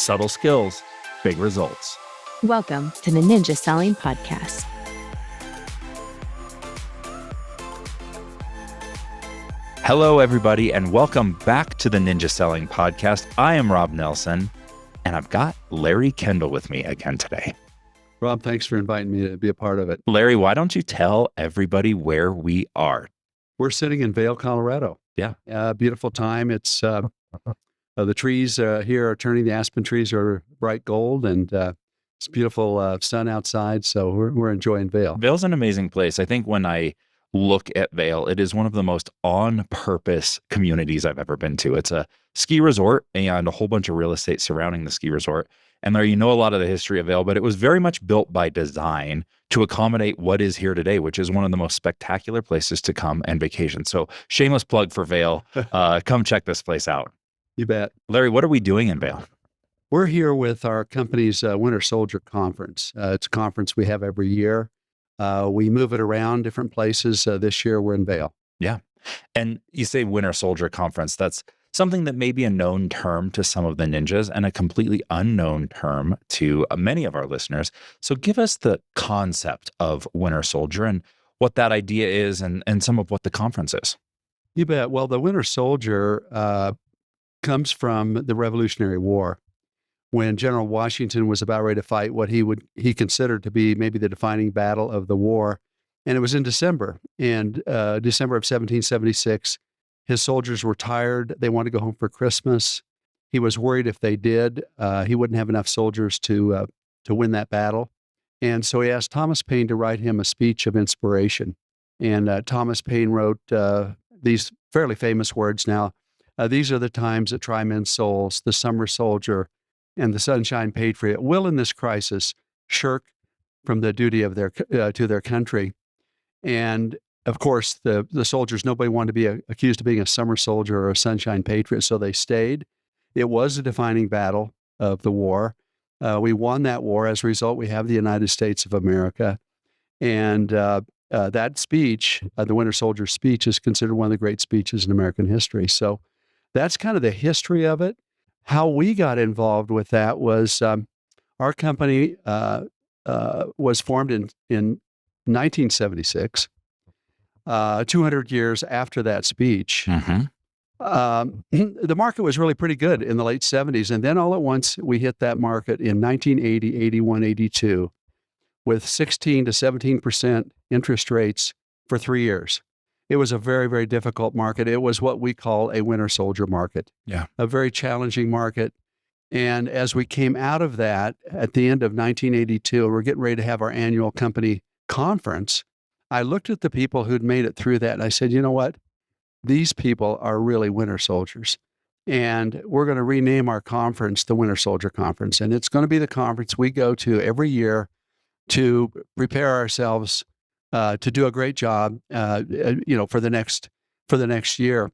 Subtle skills, big results. Welcome to the Ninja Selling Podcast. Hello, everybody, and welcome back to the Ninja Selling Podcast. I am Rob Nelson, and I've got Larry Kendall with me again today. Rob, thanks for inviting me to be a part of it. Larry, why don't you tell everybody where we are? We're sitting in Vail, Colorado. Yeah. Beautiful time. It's the trees here are turning. The aspen trees are bright gold, and it's beautiful sun outside. So we're enjoying Vail. Vail's an amazing place. I think when I look at Vail, it is one of the most on-purpose communities I've ever been to. It's a ski resort and a whole bunch of real estate surrounding the ski resort. And Larry, you know a lot of the history of Vail, but it was very much built by design to accommodate what is here today, which is one of the most spectacular places to come and vacation. So shameless plug for Vail. Come check this place out. You bet. Larry, what are we doing in Vail? We're here with our company's Winter Soldier Conference. It's a conference we have every year. We move it around different places. This year we're in Vail. Yeah. And you say Winter Soldier Conference. That's something that may be a known term to some of the ninjas and a completely unknown term to many of our listeners. So give us the concept of Winter Soldier and what that idea is and some of what the conference is. You bet. Well, the Winter Soldier comes from the Revolutionary War, when General Washington was about ready to fight what he considered to be maybe the defining battle of the war. And it was in December. And December of 1776, his soldiers were tired. They wanted to go home for Christmas. He was worried if they did, he wouldn't have enough soldiers to win that battle. And so he asked Thomas Paine to write him a speech of inspiration. And Thomas Paine wrote these fairly famous words now. These are the times that try men's souls, the summer soldier and the sunshine patriot will in this crisis shirk from the duty of to their country. And of course, the soldiers, nobody wanted to be accused of being a summer soldier or a sunshine patriot, so they stayed. It was a defining battle of the war. We won that war. As a result, we have the United States of America. And that speech, the Winter Soldier speech, is considered one of the great speeches in American history. So that's kind of the history of it. How we got involved with that was our company was formed in 1976, 200 years after that speech. Mm-hmm. The market was really pretty good in the late 70s. And then all at once, we hit that market in 1980, 81, 82 with 16 to 17% interest rates for 3 years. It was a very, very difficult market. It was what we call a winter soldier market. Yeah. A very challenging market. And as we came out of that at the end of 1982, we're getting ready to have our annual company conference. I looked at the people who'd made it through that and I said, you know what? These people are really winter soldiers. And we're going to rename our conference the Winter Soldier Conference. And it's going to be the conference we go to every year to prepare ourselves to do a great job, for the next year.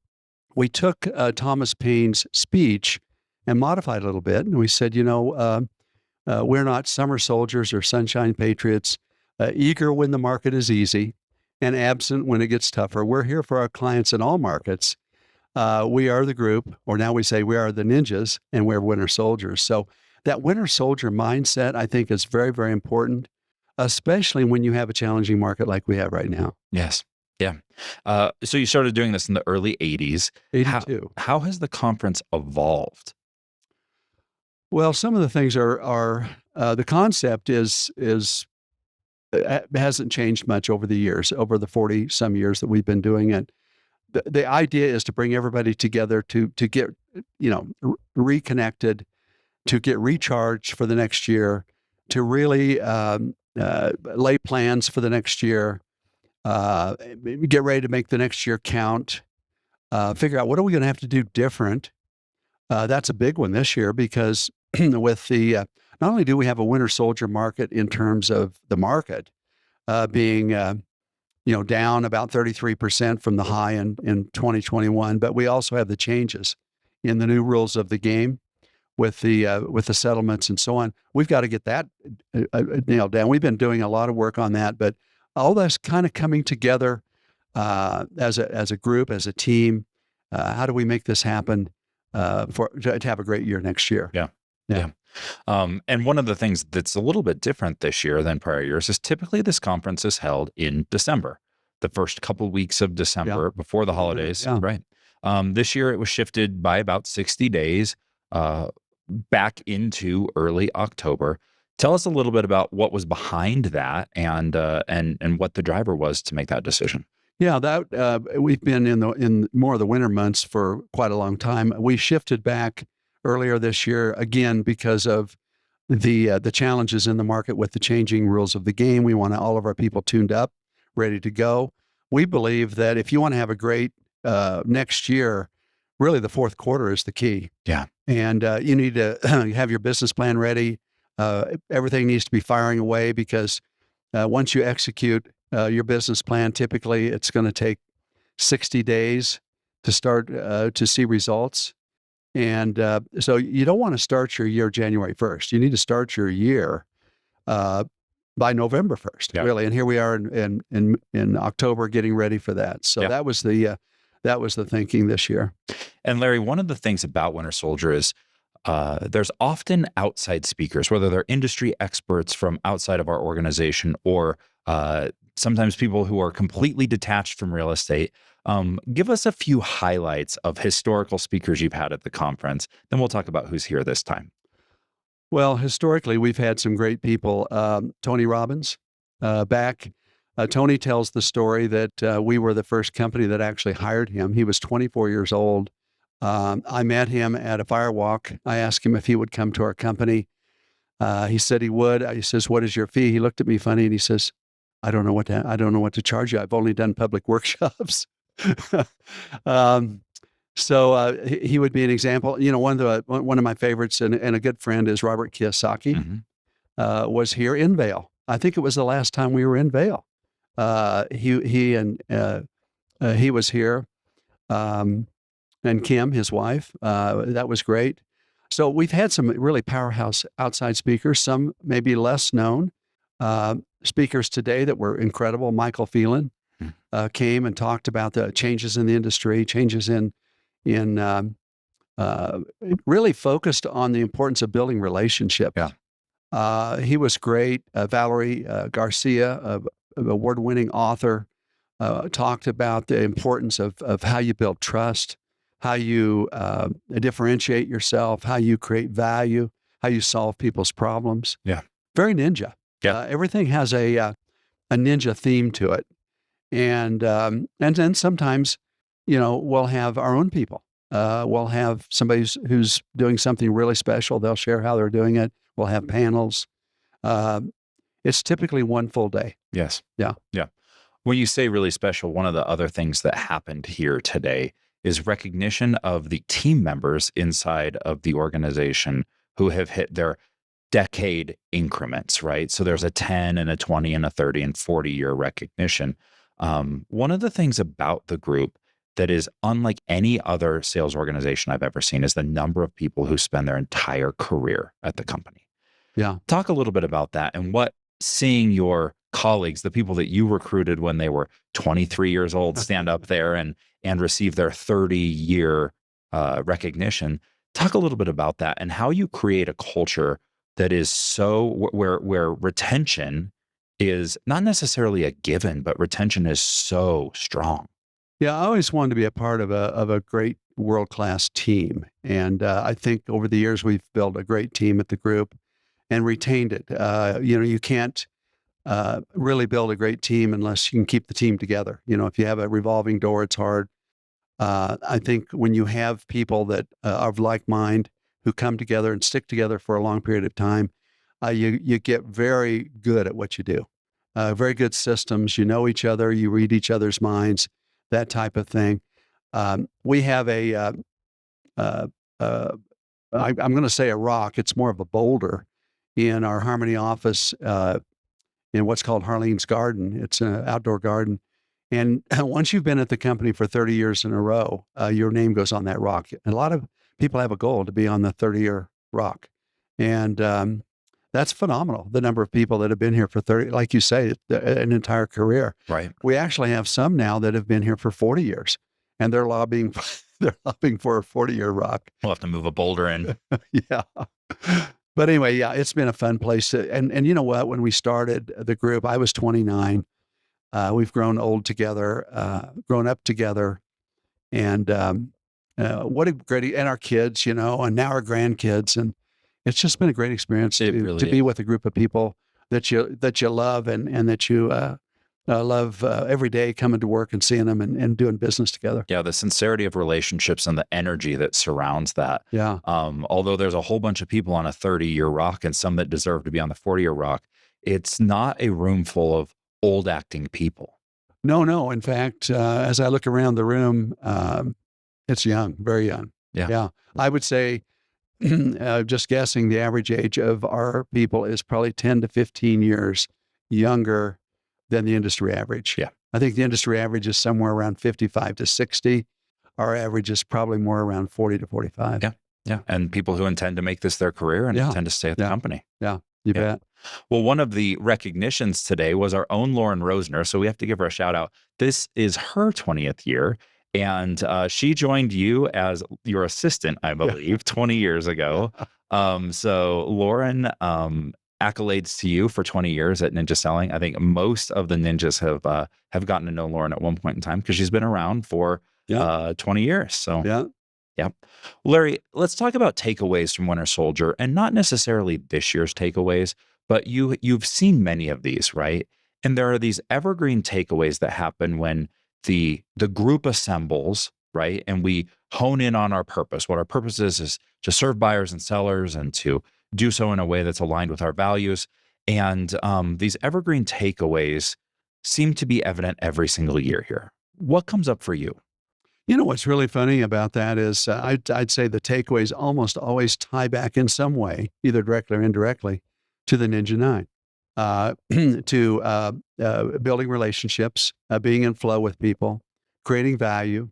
We took Thomas Paine's speech and modified it a little bit, and we said, we're not summer soldiers or sunshine patriots, eager when the market is easy, and absent when it gets tougher. We're here for our clients in all markets. We are the group, or now we say we are the ninjas, and we're winter soldiers. So that winter soldier mindset, I think, is very, very important, especially when you have a challenging market like we have right now. Yes. Yeah. So you started doing this in the early 80s. 82. How has the conference evolved? Well, some of the things are the concept hasn't changed much over the years, over the 40 some years that we've been doing it. The idea is to bring everybody together to get, reconnected, to get recharged for the next year, to really lay plans for the next year, get ready to make the next year count, figure out what are we going to have to do different. That's a big one this year because with the, not only do we have a winter soldier market in terms of the market being, down about 33% from the high in 2021, but we also have the changes in the new rules of the game with the settlements and so on. We've got to get that nailed down. We've been doing a lot of work on that, but all that's kind of coming together as a group, as a team. How do we make this happen to have a great year next year? Yeah. Yeah. And one of the things that's a little bit different this year than prior years is typically this conference is held in December, the first couple weeks of December before the holidays, Yeah. right? This year it was shifted by about 60 days back into early October. Tell us a little bit about what was behind that and what the driver was to make that decision. Yeah, that we've been in more of the winter months for quite a long time. We shifted back earlier this year again because of the challenges in the market with the changing rules of the game. We want all of our people tuned up, ready to go. We believe that if you want to have a great next year, really the fourth quarter is the key. Yeah. And you need to have your business plan ready. Everything needs to be firing away because once you execute your business plan, typically it's going to take 60 days to start to see results. And so you don't want to start your year January 1st. You need to start your year by November 1st, really. And here we are in October getting ready for that. So that was the thinking this year. And Larry, one of the things about Winter Soldier is there's often outside speakers, whether they're industry experts from outside of our organization or sometimes people who are completely detached from real estate. Give us a few highlights of historical speakers you've had at the conference. Then we'll talk about who's here this time. Well, historically, we've had some great people. Tony Robbins, back. Tony tells the story that we were the first company that actually hired him. He was 24 years old. I met him at a firewalk. I asked him if he would come to our company. He said he would. He says, "What is your fee?" He looked at me funny and he says, I don't know what to charge you. I've only done public workshops." So he would be an example. You know, one of my favorites and a good friend is Robert Kiyosaki. Was here in Vail. I think it was the last time we were in Vail. He was here, and Kim, his wife. That was great. So we've had some really powerhouse outside speakers. Some maybe less known speakers today that were incredible. Michael Phelan came and talked about the changes in the industry, changes in really focused on the importance of building relationships. He was great. Valerie Garcia, an award-winning author, talked about the importance of how you build trust, how you differentiate yourself, how you create value, how you solve people's problems. Yeah. Very ninja. Yeah. Everything has a ninja theme to it. And then sometimes, we'll have our own people. We'll have somebody who's doing something really special. They'll share how they're doing it. We'll have panels. It's typically one full day. Yes. Yeah. Yeah. When you say really special, one of the other things that happened here today is recognition of the team members inside of the organization who have hit their decade increments, right? So there's a 10 and a 20 and a 30 and 40-year recognition. One of the things about the group that is unlike any other sales organization I've ever seen is the number of people who spend their entire career at the company. Yeah. Talk a little bit about that and what seeing your colleagues, the people that you recruited when they were 23 years old, stand up there and receive their 30-year recognition. Talk a little bit about that and how you create a culture that is so where retention is not necessarily a given, but retention is so strong. Yeah, I always wanted to be a part of a great world-class team. And I think over the years, we've built a great team at the group and retained it. You can't really build a great team unless you can keep the team together. If you have a revolving door, it's hard. I think when you have people that are of like mind who come together and stick together for a long period of time, you get very good at what you do. Very good systems. You know each other. You read each other's minds. That type of thing. We have I'm going to say a rock. It's more of a boulder in our Harmony office in what's called Harlene's Garden. It's an outdoor garden. And once you've been at the company for 30 years in a row, your name goes on that rock. And a lot of people have a goal to be on the 30-year rock. And that's phenomenal, the number of people that have been here for 30, like you say, an entire career. Right. We actually have some now that have been here for 40 years, and they're lobbying for a 40-year rock. We'll have to move a boulder in. Yeah. But anyway, yeah, it's been a fun place and you know what? When we started the group, I was 29. We've grown old together, grown up together, and what a great and our kids, and now our grandkids, and it's just been a great experience It to really be is. with a group of people that you love and that you love every day coming to work and seeing them and doing business together. Yeah, the sincerity of relationships and the energy that surrounds that. Yeah. Although there's a whole bunch of people on a 30-year rock and some that deserve to be on the 40-year rock, it's not a room full of old acting people. No, no. In fact, as I look around the room, it's young, very young. Yeah. Yeah. I would say, just guessing, the average age of our people is probably 10 to 15 years younger than the industry average. Yeah. I think the industry average is somewhere around 55 to 60. Our average is probably more around 40 to 45. Yeah. Yeah. And people who intend to make this their career and Yeah. intend to stay at the Yeah. company. Yeah, you Yeah. bet. Well, one of the recognitions today was our own Lauren Rosner. So we have to give her a shout out. This is her 20th year. And she joined you as your assistant, I believe, 20 years ago. So Lauren, accolades to you for 20 years at Ninja Selling. I think most of the ninjas have gotten to know Lauren at one point in time because she's been around for Yeah. 20 years. So Yeah. yeah. Larry, let's talk about takeaways from Winter Soldier, and not necessarily this year's takeaways, but you've seen many of these, right? And there are these evergreen takeaways that happen when the group assembles, right? And we hone in on our purpose. What our purpose is to serve buyers and sellers and to do so in a way that's aligned with our values. And these evergreen takeaways seem to be evident every single year here. What comes up for you? You know what's really funny about that is I'd say the takeaways almost always tie back in some way, either directly or indirectly, to the Ninja Nine, to building relationships, being in flow with people, creating value.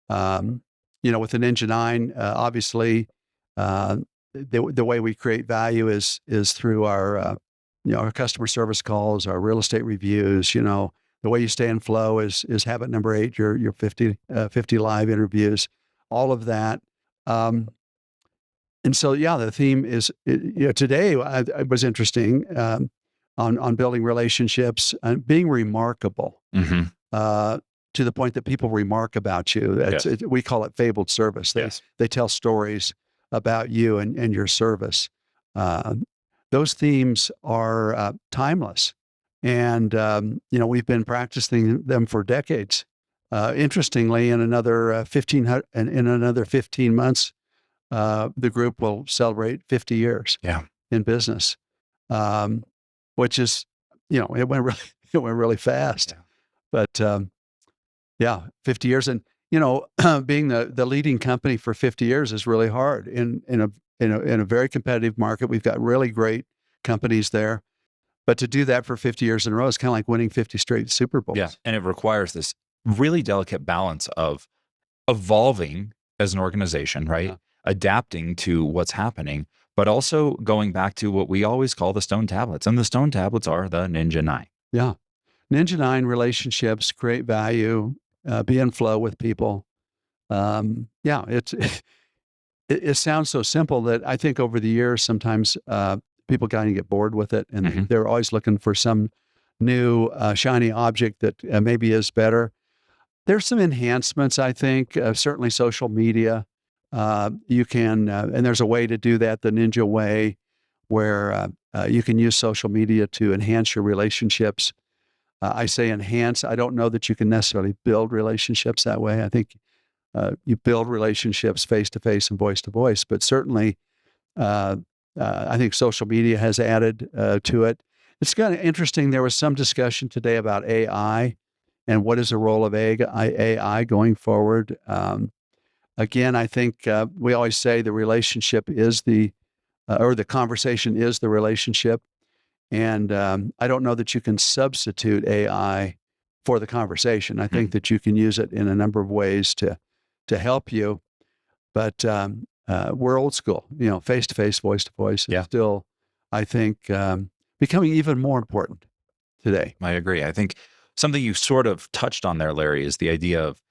With the Ninja Nine, obviously, the way we create value is through our customer service calls, our real estate reviews. The way you stay in flow is habit number 8, your 50 live interviews, all of that. And so, yeah, the theme is, today it was interesting, on building relationships and being remarkable, Mm-hmm. to the point that people remark about you. Yes. We call it fabled service. Yes. They tell stories about you and your service. Those themes are timeless. And, we've been practicing them for decades. Interestingly, in another 15 months, the group will celebrate 50 years Yeah. in business, which is, it went really fast. Yeah. But yeah, 50 years. And, being the leading company for 50 years is really hard in a very competitive market. We've got really great companies there. But to do that for 50 years in a row is kind of like winning 50 straight Super Bowls. Yeah. And it requires this really delicate balance of evolving as an organization, right? Yeah. Adapting to what's happening, but also going back to what we always call the stone tablets. And the stone tablets are the Ninja Nine. Yeah. Ninja Nine: relationships, create value, be in flow with people. Yeah, it sounds so simple that I think over the years, sometimes people kind of get bored with it, and Mhm. they're always looking for some new shiny object that maybe is better. There's some enhancements, I think, certainly social media. You can, and there's a way to do that, the Ninja way, where you can use social media to enhance your relationships. I say enhance. I don't know that you can necessarily build relationships that way. I think you build relationships face to face and voice to voice, but certainly I think social media has added to it. It's kind of interesting. There was some discussion today about AI and what is the role of AI going forward. Again, I think we always say the relationship is or the conversation is the relationship. And I don't know that you can substitute AI for the conversation. I think that you can use it in a number of ways to help you. But we're old school, face to face, voice to voice is still, I think, becoming even more important today. I agree. I think something you sort of touched on there, Larry, is the idea of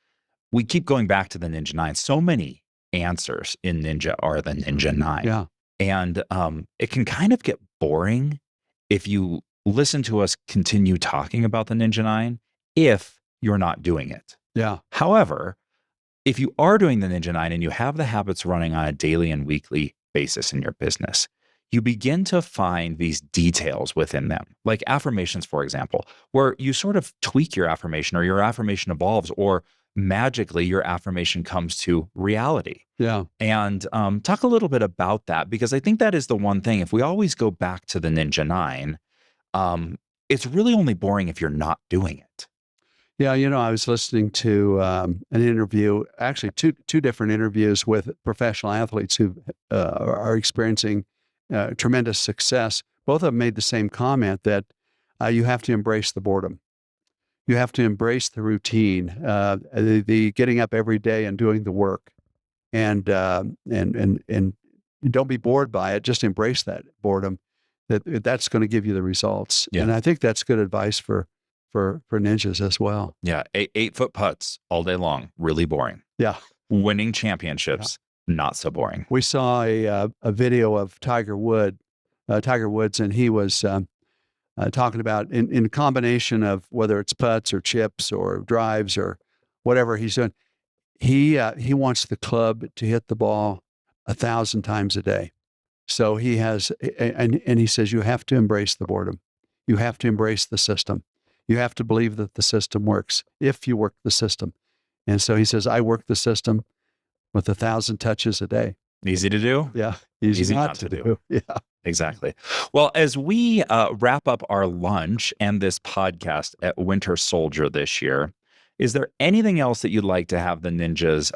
we keep going back to the Ninja Nine. So many answers in Ninja are the Ninja Nine. Yeah. And it can kind of get boring if you listen to us continue talking about the Ninja 9 if you're not doing it. Yeah. However, if you are doing the Ninja 9 and you have the habits running on a daily and weekly basis in your business, you begin to find these details within them, like affirmations, for example, where you sort of tweak your affirmation or your affirmation evolves, or magically your affirmation comes to reality. Yeah. And talk a little bit about that, because I think that is the one thing. If we always go back to the Ninja 9, it's really only boring if you're not doing it. Yeah, I was listening to an interview, actually two different interviews with professional athletes who are experiencing tremendous success. Both of them made the same comment that you have to embrace the boredom. You have to embrace the routine, the getting up every day and doing the work, and don't be bored by it. Just embrace that boredom. That's going to give you the results. Yeah. And I think that's good advice for ninjas as well. Yeah. 8-foot putts all day long, really boring. Yeah. Winning championships, not so boring. We saw a video of Tiger Woods, and he was talking about in combination of whether it's putts or chips or drives or whatever he's doing. He wants the club to hit the ball 1,000 times a day. So he has, and he says, you have to embrace the boredom. You have to embrace the system. You have to believe that the system works if you work the system. And so he says, I work the system with 1,000 touches a day. Easy to do? Yeah. Easy not to do. Yeah. Exactly. Well, as we wrap up our lunch and this podcast at Winter Soldier this year, is there anything else that you'd like to have the ninjas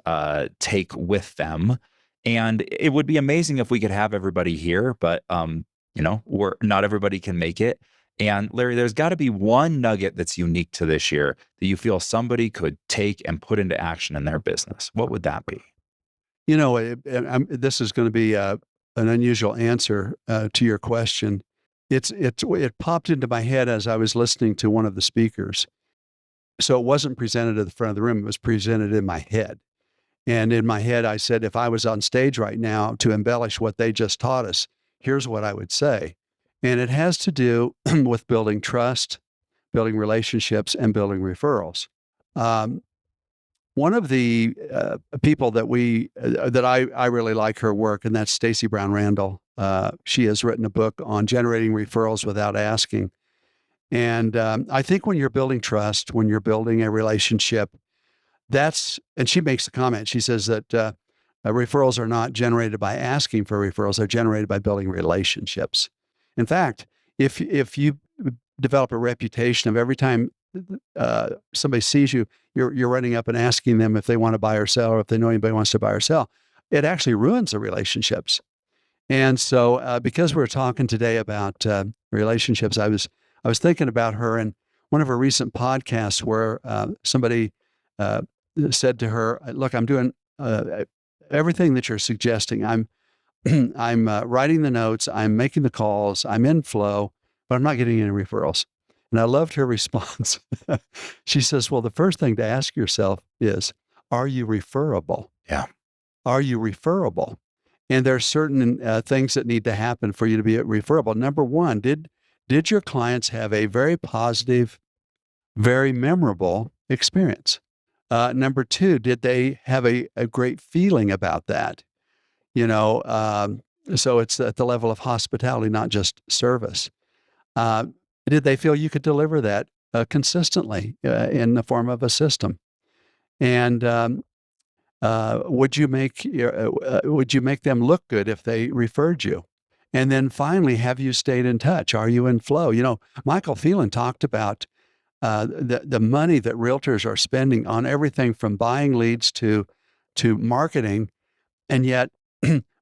take with them? And it would be amazing if we could have everybody here, but not everybody can make it. And Larry, there's got to be one nugget that's unique to this year that you feel somebody could take and put into action in their business. What would that be? This is going to be an unusual answer to your question. It popped into my head as I was listening to one of the speakers. So it wasn't presented at the front of the room. It was presented in my head. And in my head, I said, if I was on stage right now to embellish what they just taught us, here's what I would say. And it has to do with building trust, building relationships, and building referrals. One of the people that I really like her work, and that's Stacey Brown Randall. She has written a book on generating referrals without asking. And I think when you're building trust, when you're building a relationship, and she makes the comment, she says that referrals are not generated by asking for referrals, they're generated by building relationships. In fact, if you develop a reputation of every time somebody sees you, you're running up and asking them if they want to buy or sell, or if they know anybody wants to buy or sell, it actually ruins the relationships. And so because we're talking today about relationships, I was thinking about her and one of her recent podcasts where somebody said to her, look, I'm doing everything that you're suggesting. I'm writing the notes, I'm making the calls, I'm in flow, but I'm not getting any referrals. And I loved her response. She says, well, the first thing to ask yourself is, are you referable? Yeah. Are you referable? And there are certain things that need to happen for you to be referable. Number one, did your clients have a very positive, very memorable experience? Number two, did they have a great feeling about that? So it's at the level of hospitality, not just service. Did they feel you could deliver that consistently in the form of a system? And would you make them look good if they referred you? And then finally, have you stayed in touch? Are you in flow? Michael Phelan talked about the money that realtors are spending on everything from buying leads to marketing, and yet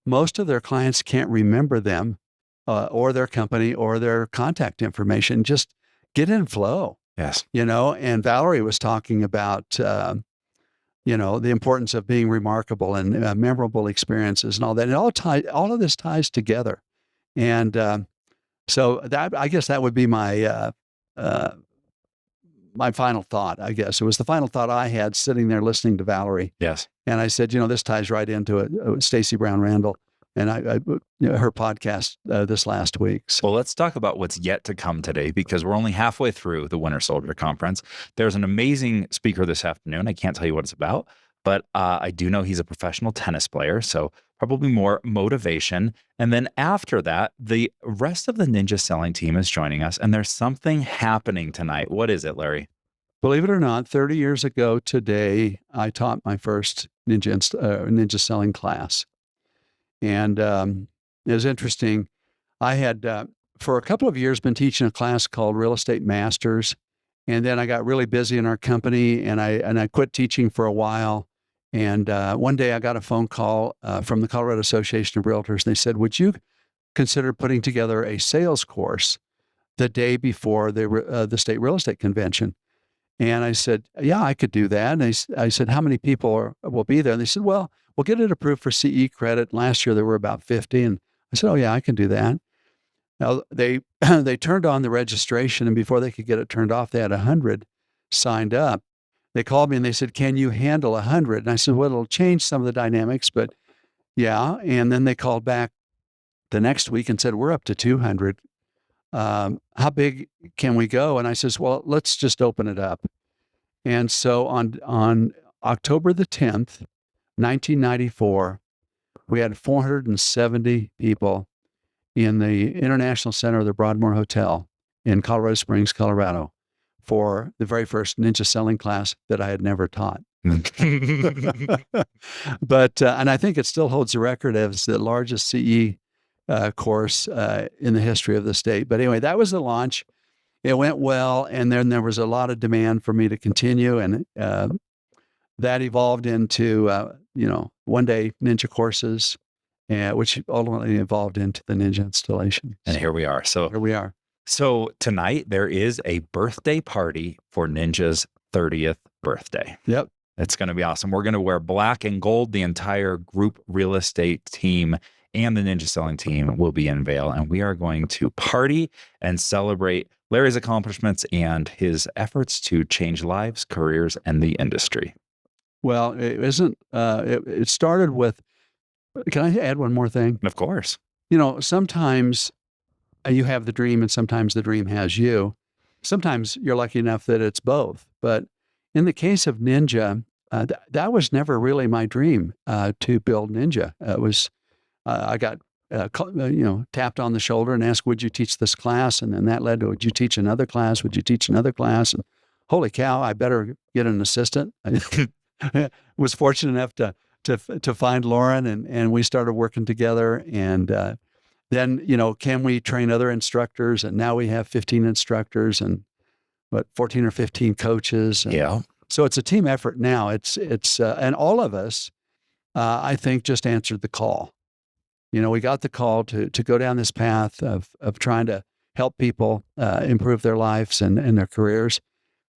most of their clients can't remember them or their company or their contact information. Just get in flow. Yes. And Valerie was talking about, the importance of being remarkable and memorable experiences and all that. And all of this ties together. And so I guess that would be my final thought, I guess. It was the final thought I had sitting there listening to Valerie. Yes. And I said, this ties right into it. Stacey Brown Randall And I her podcast this last week. So. Well, let's talk about what's yet to come today, because we're only halfway through the Winter Soldier Conference. There's an amazing speaker this afternoon. I can't tell you what it's about, but I do know he's a professional tennis player, so probably more motivation. And then after that, the rest of the Ninja Selling team is joining us, and there's something happening tonight. What is it, Larry? Believe it or not, 30 years ago today, I taught my first Ninja Selling class. And it was interesting. I had, for a couple of years, been teaching a class called Real Estate Masters. And then I got really busy in our company, and I quit teaching for a while. And one day I got a phone call from the Colorado Association of Realtors. And they said, would you consider putting together a sales course the day before the state real estate convention? And I said, yeah, I could do that. And I said, how many people will be there? And they said, well, we'll get it approved for CE credit. Last year there were about 50. And I said, oh yeah, I can do that. Now they turned on the registration, and before they could get it turned off, they had 100 signed up. They called me and they said, can you handle 100? And I said, well, it'll change some of the dynamics, but yeah. And then they called back the next week and said, we're up to 200. How big can we go? And I says, well, let's just open it up. And so on October the 10th, 1994, we had 470 people in the International Center of the Broadmoor Hotel in Colorado Springs, Colorado, for the very first Ninja Selling class that I had never taught. But, and I think it still holds the record as the largest CE course in the history of the state. But anyway, that was the launch. It went well, and then there was a lot of demand for me to continue, and that evolved into one day ninja courses, which ultimately evolved into the ninja installation. And here we are. Here we are. So tonight there is a birthday party for Ninja's 30th birthday. Yep. It's going to be awesome. We're going to wear black and gold. The entire group real estate team and the Ninja Selling team will be in Vail, and we are going to party and celebrate Larry's accomplishments and his efforts to change lives, careers, and the industry. Well, it isn't. It started with. Can I add one more thing? Of course. Sometimes you have the dream, and sometimes the dream has you. Sometimes you're lucky enough that it's both. But in the case of Ninja, that was never really my dream to build Ninja. It was. I got tapped on the shoulder and asked, would you teach this class? And then that led to, would you teach another class? Would you teach another class? And holy cow, I better get an assistant. I was fortunate enough to find Lauren, and we started working together. And then, can we train other instructors? And now we have 15 instructors and 14 or 15 coaches. And yeah. So it's a team effort now. It's and all of us, I think, just answered the call. We got the call to go down this path of trying to help people improve their lives and their careers.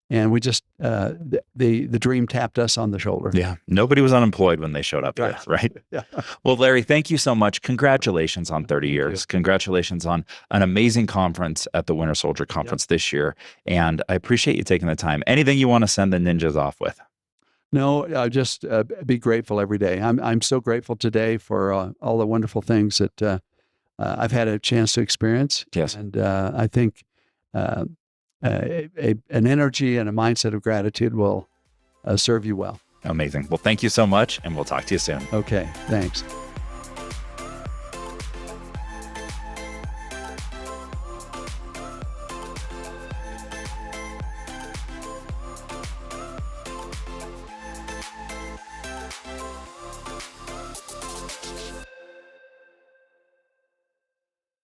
And we just, the dream tapped us on the shoulder. Yeah. Nobody was unemployed when they showed up here, right? Yeah. Well, Larry, thank you so much. Congratulations on 30 years. Congratulations on an amazing conference at the Winter Soldier Conference this year. And I appreciate you taking the time. Anything you want to send the ninjas off with? No, just be grateful every day. I'm so grateful today for all the wonderful things that I've had a chance to experience. Yes. And I think an energy and a mindset of gratitude will serve you well. Amazing. Well, thank you so much, and we'll talk to you soon. Okay, thanks.